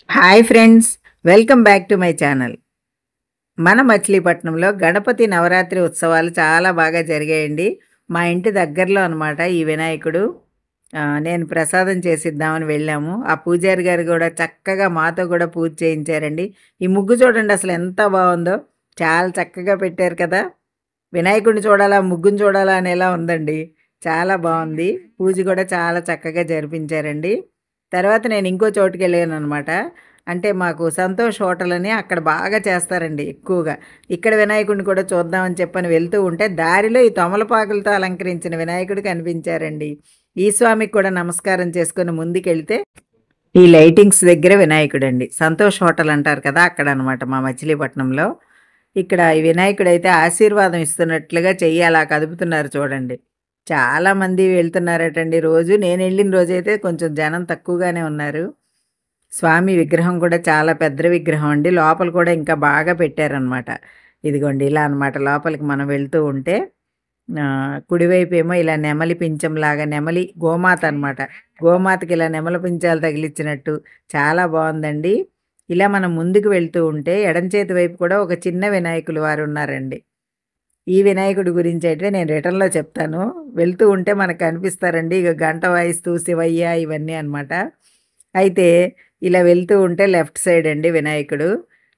Hi friends, welcome back to my channel. మన మచిలీపట్నంలో గణపతి నవరాత్రి ఉత్సవాలు చాలా బాగా జరిగాయండి. మా ఇంటి దగ్గరలో అనమాట ఈ వినాయకుడు. నేను ప్రసాదం చేసిద్దామని వెళ్ళాము. ఆ పూజారి గారు కూడా చక్కగా మాతో కూడా పూజ చేయించారండి. ఈ ముగ్గు చూడండి అసలు ఎంత బాగుందో. చాలా చక్కగా పెట్టారు కదా! వినాయకుడిని చూడాలా, ముగ్గుని చూడాలా అనేలా ఉందండి. చాలా బావుంది. పూజ కూడా చాలా చక్కగా జరిపించారండి. తర్వాత నేను ఇంకో చోటుకెళ్ళాననమాట. అంటే మాకు సంతోష్ హోటల్ అని అక్కడ బాగా చేస్తారండి ఎక్కువగా. ఇక్కడ వినాయకుడిని కూడా చూద్దామని చెప్పని వెళ్తూ ఉంటే దారిలో ఈ తమలపాకులతో అలంకరించిన వినాయకుడు కనిపించారండి. ఈ స్వామికి కూడా నమస్కారం చేసుకొని ముందుకెళ్తే ఈ లైటింగ్స్ దగ్గర వినాయకుడండి. సంతోష్ హోటల్ అంటారు కదా! అక్కడనమాట మా మచిలీపట్నంలో. ఇక్కడ ఈ వినాయకుడైతే ఆశీర్వాదం ఇస్తున్నట్లుగా చెయ్యి అలా కదుపుతున్నారు చూడండి. చాలామంది వెళ్తున్నారటండి రోజు. నేనెళ్ళిన రోజైతే కొంచెం జనం తక్కువగానే ఉన్నారు. స్వామి విగ్రహం కూడా చాలా పెద్ద విగ్రహం అండి. లోపల కూడా ఇంకా బాగా పెట్టారనమాట. ఇదిగోండి ఇలా అనమాట లోపలికి మనం వెళ్తూ ఉంటే కుడివైపేమో ఇలా నెమలి పించంలాగా నెమలి గోమాత అనమాట. గోమాతకి ఇలా నెమలి పించాలు తగిలిచ్చినట్టు చాలా బావుందండి. ఇలా మనం ముందుకు వెళ్తూ ఉంటే ఎడమ చేతి వైపు కూడా ఒక చిన్న వినాయకులు వారున్నారండి. ఈ వినాయకుడి గురించయితే నేను రిటర్న్‌లో చెప్తాను. వెళ్తూ ఉంటే మనకు కనిపిస్తారండి. ఇగ గంట వాయిస్తూ శివయ్య ఇవన్నీ అనమాట. అయితే ఇలా వెళ్తూ ఉంటే లెఫ్ట్ సైడ్ అండి వినాయకుడు.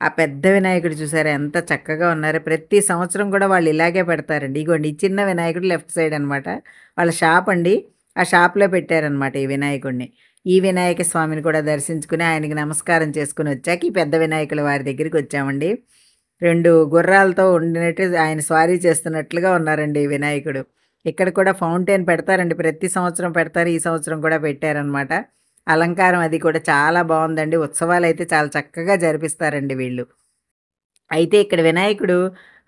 ఆ పెద్ద వినాయకుడు చూసారా ఎంత చక్కగా ఉన్నారో. ప్రతి సంవత్సరం కూడా వాళ్ళు ఇలాగే పెడతారండి. ఇగోండి ఈ చిన్న వినాయకుడు లెఫ్ట్ సైడ్ అనమాట. వాళ్ళ షాప్ అండి. ఆ షాప్‌లో పెట్టారనమాట ఈ వినాయకుడిని. ఈ వినాయక స్వామిని కూడా దర్శించుకుని ఆయనకి నమస్కారం చేసుకొని వచ్చాక ఈ పెద్ద వినాయకుల వారి దగ్గరికొచ్చామండి. 2 గుర్రాలతో ఉండినట్టు ఆయన స్వారీ చేస్తున్నట్లుగా ఉన్నారండి ఈ వినాయకుడు. ఇక్కడ కూడా ఫౌంటైన్ పెడతారండి. ప్రతి సంవత్సరం పెడతారు. ఈ సంవత్సరం కూడా పెట్టారనమాట. అలంకారం అది కూడా చాలా బావుందండి. ఉత్సవాలైతే చాలా చక్కగా జరిపిస్తారండి వీళ్ళు. అయితే ఇక్కడ వినాయకుడు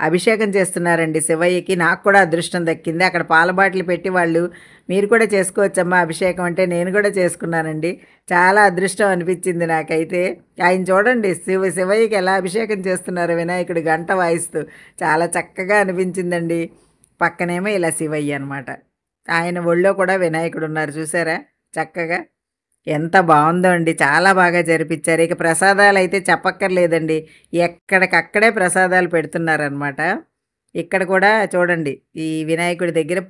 అభిషేకం చేస్తున్నారండి శివయ్యకి. నాకు కూడా అదృష్టం దక్కింది. అక్కడ పాల బాటిల్ పెట్టి వాళ్ళు "మీరు కూడా చేసుకోవచ్చమ్మా అభిషేకం" అంటే నేను కూడా చేసుకున్నానండి. చాలా అదృష్టం అనిపించింది నాకైతే. ఆయన చూడండి శివయ్యకి ఎలా అభిషేకం చేస్తున్నారో వినాయకుడు గంట వాయిస్తూ. చాలా చక్కగా అనిపించిందండి. పక్కనేమో ఇలా శివయ్య అనమాట. ఆయన ఒళ్ళో కూడా వినాయకుడున్నారు చూసారా చక్కగా. ఎంత బావుందో అండి. చాలా బాగా జరిపిచ్చారు. ఇక ప్రసాదాలైతే చెప్పక్కర్లేదండి. ఎక్కడికక్కడే ప్రసాదాలు పెడుతున్నారనమాట. ఇక్కడ కూడా చూడండి. ఈ వినాయకుడి దగ్గర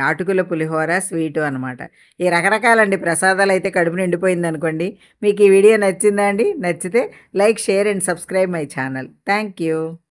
అటుకుల పులిహోర, స్వీటు అనమాట. ఈ రకరకాలండి ప్రసాదాలైతే కడుపు నిండిపోయిందనుకోండి. మీకు ఈ వీడియో నచ్చిందా అండి? నచ్చితే like, share and subscribe my channel. Thank you.